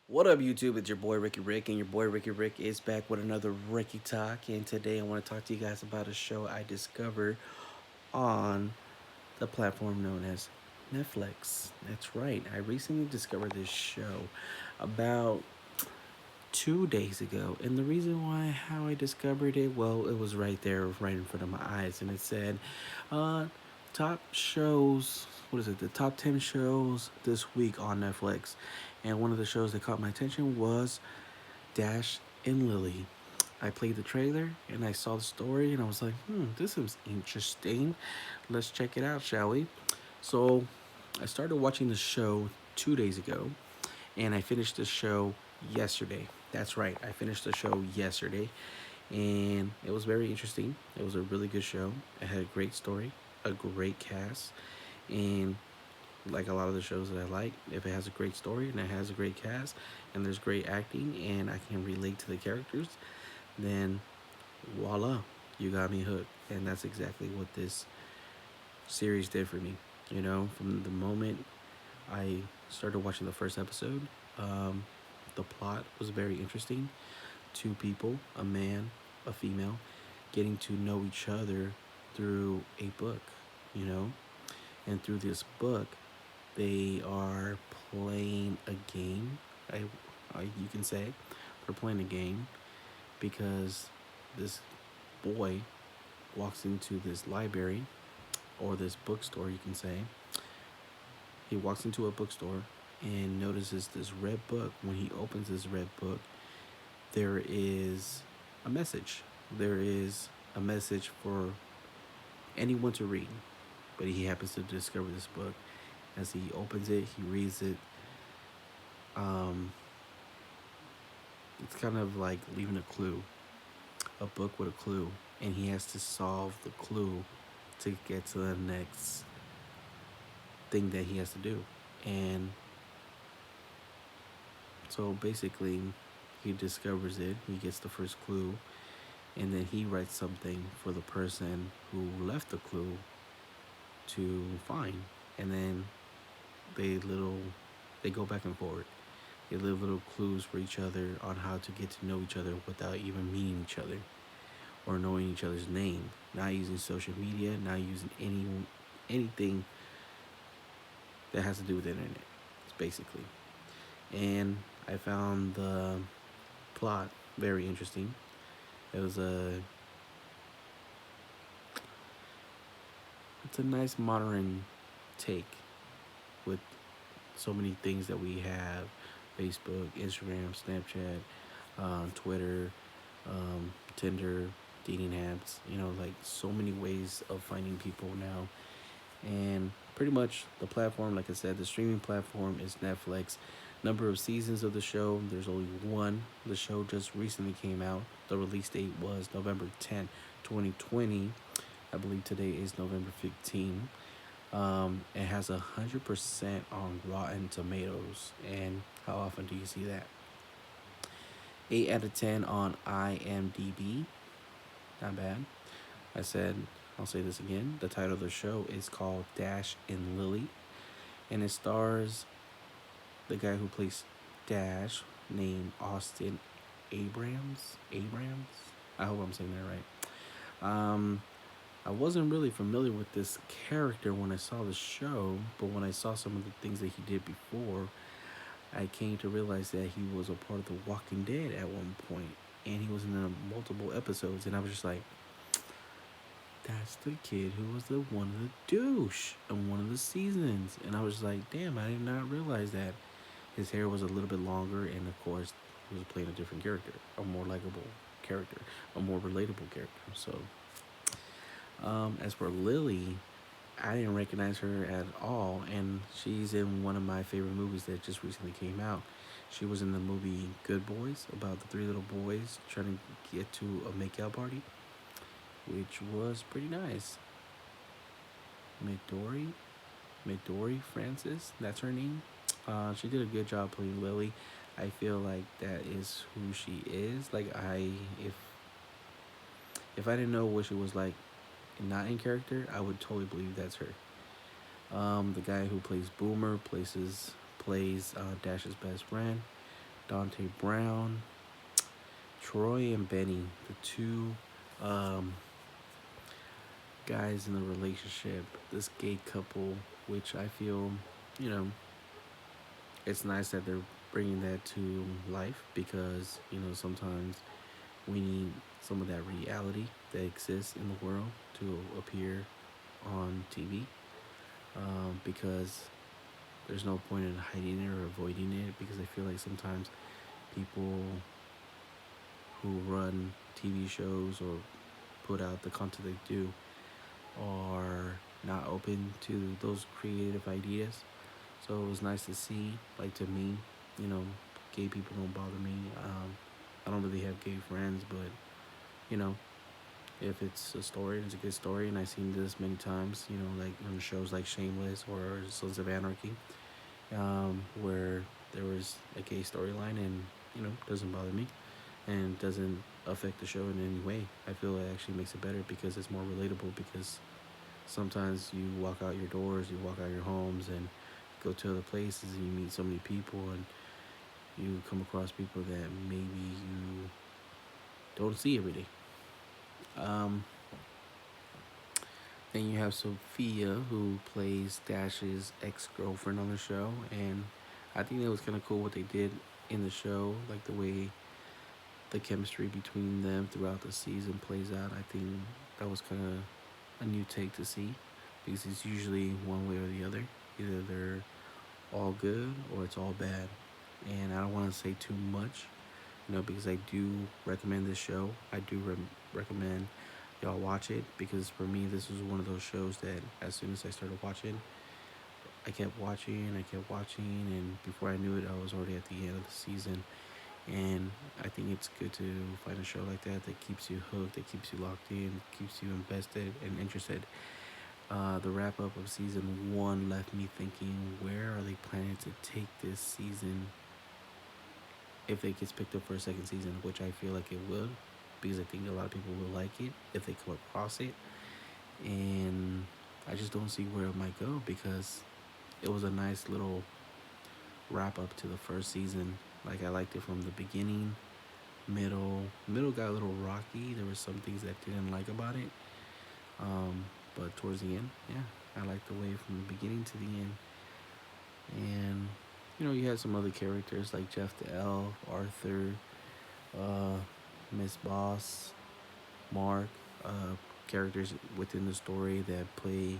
What up, YouTube? It's your boy Ricky Rick, and your boy Ricky Rick is back with another Ricky Talk. And today I want to talk to you guys about a show I discovered on the platform known as Netflix. That's right, I recently discovered this show about 2 days ago. And the reason why, how I discovered it, well, it was right there, right in front of my eyes. And it said, uh, top shows, what is it, the top 10 shows this week on Netflix. And one of the shows that caught my attention was Dash and Lily. I played the trailer and I saw the story and I was like, this seems interesting. Let's check it out, shall we? So I started watching the show 2 days ago and I finished the show yesterday. That's right, I finished the show yesterday and it was very interesting. It was a really good show. It had a great story, a great cast, and like a lot of the shows that I like, if it has a great story and it has a great cast and there's great acting and I can relate to the characters, then voila, you got me hooked. And that's exactly what this series did for me. From the moment I started watching the first episode, um, the plot was very interesting. Two people, a man, a female, getting to know each other through a book, you know? And through this book, they are playing a game. You can say they're playing a game because this boy walks into this library or this bookstore, you can say. He walks into a bookstore and notices this red book. When he opens this red book, there is a message. There is a message for anyone to read, but he happens to discover this book. As he opens it, he reads it. Um, it's kind of like leaving a clue, a book with a clue, and he has to solve the clue to get to the next thing that he has to do. And so basically, he discovers it, he gets the first clue, and then he writes something for the person who left the clue to find. And then they little they go back and forth. They leave little clues for each other on how to get to know each other without even meeting each other or knowing each other's name. Not using social media, not using anything that has to do with the internet, basically. And I found the plot very interesting. It was a it's a nice modern take with so many things that we have: Facebook, Instagram, Snapchat, Twitter, Tinder, dating apps. Like so many ways of finding people now. And pretty much the platform, like I said, the streaming platform is Netflix. Number of seasons of the show, there's only one. The show just recently came out. The release date was November 10th, 2020. I believe today is November 15th. It has 100% on Rotten Tomatoes. And how often do you see that? 8 out of 10 on IMDb. Not bad. I said, I'll say this again. The title of the show is called Dash and Lily. And it stars the guy who plays Dash, named Austin Abrams. I hope I'm saying that right. I wasn't really familiar with this character when I saw the show, but when I saw some of the things that he did before, I came to realize that he was a part of The Walking Dead at one point, and he was in multiple episodes, and I was just like, that's the kid who was the one of the douche in one of the seasons, and I was like, damn, I did not realize that his hair was a little bit longer, and of course, he was playing a different character, a more likable character, a more relatable character. So as for Lily, I didn't recognize her at all, and she's in one of my favorite movies that just recently came out. She was in the movie Good Boys, about the three little boys trying to get to a makeout party, which was pretty nice. Midori, Midori Francis, that's her name. She did a good job playing Lily. I feel like that is who she is. Like if I didn't know what she was like, not in character, I would totally believe that's her. The guy who plays Boomer plays Dash's best friend. Dante Brown, Troy and Benny, the two um, guys in the relationship, this gay couple, which I feel, you know, it's nice that they're bringing that to life because, sometimes we need some of that reality that exists in the world to appear on TV because there's no point in hiding it or avoiding it because I feel like sometimes people who run TV shows or put out the content they do are not open to those creative ideas. So it was nice to see, like to me, you know, gay people don't bother me. I don't really have gay friends, but you know, if it's a story, it's a good story, and I've seen this many times, like on shows like Shameless or Sons of Anarchy, where there was a gay storyline, and it doesn't bother me, and doesn't affect the show in any way. I feel it actually makes it better because it's more relatable. Because sometimes you walk out your doors, you walk out your homes, and go to other places, and you meet so many people, and you come across people that maybe you don't see every day. Um, then you have Sophia, who plays Dash's ex-girlfriend on the show, and I think it was kind of cool what they did in the show, like the way the chemistry between them throughout the season plays out. I think that was kind of a new take to see because it's usually one way or the other. Either they're all good or it's all bad. And I don't want to say too much, because I do recommend this show. I do recommend y'all watch it because for me, this was one of those shows that as soon as I started watching, I kept watching, and before I knew it, I was already at the end of the season. And I think it's good to find a show like that that keeps you hooked, that keeps you locked in, keeps you invested and interested. The wrap up of season one left me thinking, where are they planning to take this season if it gets picked up for a second season, which I feel like it will, because I think a lot of people will like it if they come across it. And I just don't see where it might go because it was a nice little wrap up to the first season. Like I liked it from the beginning. Middle got a little rocky. There were some things that I didn't like about it. But towards the end, yeah, I liked the way from the beginning to the end. And you had some other characters like Jeff the Elf, Arthur, uh, Miss Boss, Mark, characters within the story that play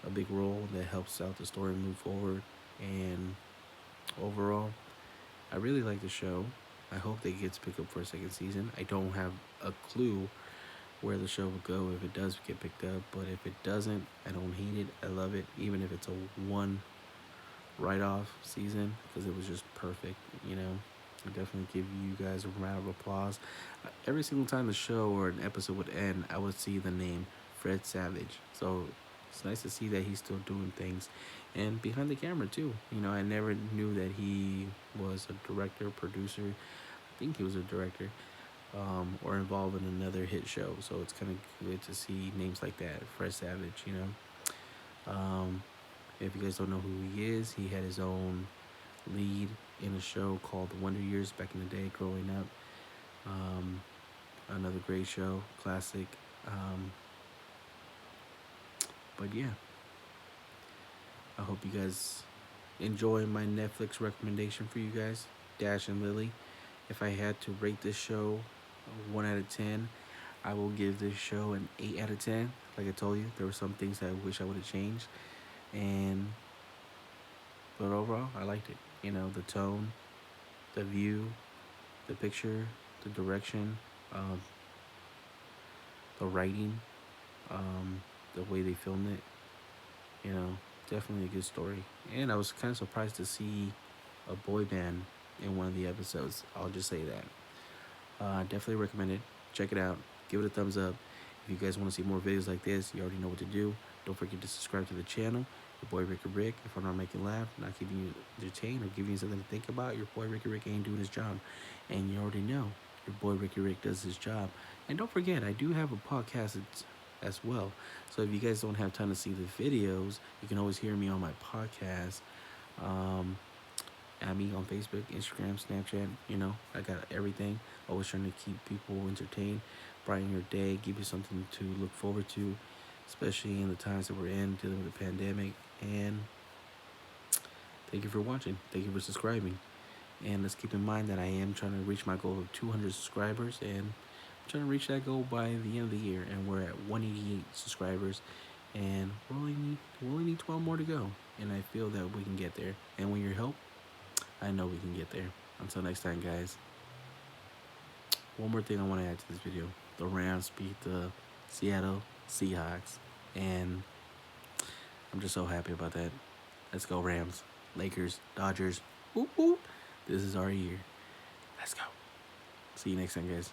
a big role that helps out the story move forward. And overall, I really like the show. I hope that it gets picked up for a second season. I don't have a clue where the show will go if it does get picked up, but if it doesn't, I don't hate it. I love it, even if it's a one write-off season, because it was just perfect. I definitely give you guys a round of applause. Every single time the show or an episode would end, I would see the name Fred Savage. So it's nice to see that he's still doing things, and behind the camera too. I never knew that he was a director, producer. I think he was a director, or involved in another hit show. So it's kind of good to see names like that, Fred Savage. If you guys don't know who he is, he had his own lead in a show called The Wonder Years back in the day, growing up. Another great show, classic. Um, but yeah, I hope you guys enjoy my Netflix recommendation for you guys, Dash and Lily. If I had to rate this show 1 out of 10, I will give this show an 8 out of 10. Like I told you, there were some things I wish I would have changed. And but overall, I liked it. The tone, the view, the picture, the direction, um, the writing, the way they filmed it. You know, Definitely a good story. And I was kind of surprised to see a boy band in one of the episodes. I'll just say that. Definitely recommend it. Check it out. Give it a thumbs up. If you guys want to see more videos like this, you already know what to do. Don't forget to subscribe to the channel. Your boy Ricky Rick. If I'm not making laugh, not keeping you entertained, or giving you something to think about, your boy Ricky Rick ain't doing his job. And you already know your boy Ricky Rick does his job. And don't forget, I do have a podcast as well. So if you guys don't have time to see the videos, you can always hear me on my podcast. Um, Add me on Facebook, Instagram, Snapchat. I got everything. Always trying to keep people entertained, brighten your day, give you something to look forward to, especially in the times that we're in, dealing with the pandemic. And thank you for watching. Thank you for subscribing. And let's keep in mind that I am trying to reach my goal of 200 subscribers, and I'm trying to reach that goal by the end of the year. And we're at 188 subscribers, and we only need 12 more to go. And I feel that we can get there. And with your help, I know we can get there. Until next time, guys. One more thing I want to add to this video: the Rams beat the Seattle Seahawks, and I'm just so happy about that. Let's go Rams, Lakers, Dodgers. Whoop whoop. This is our year. Let's go. See you next time, guys.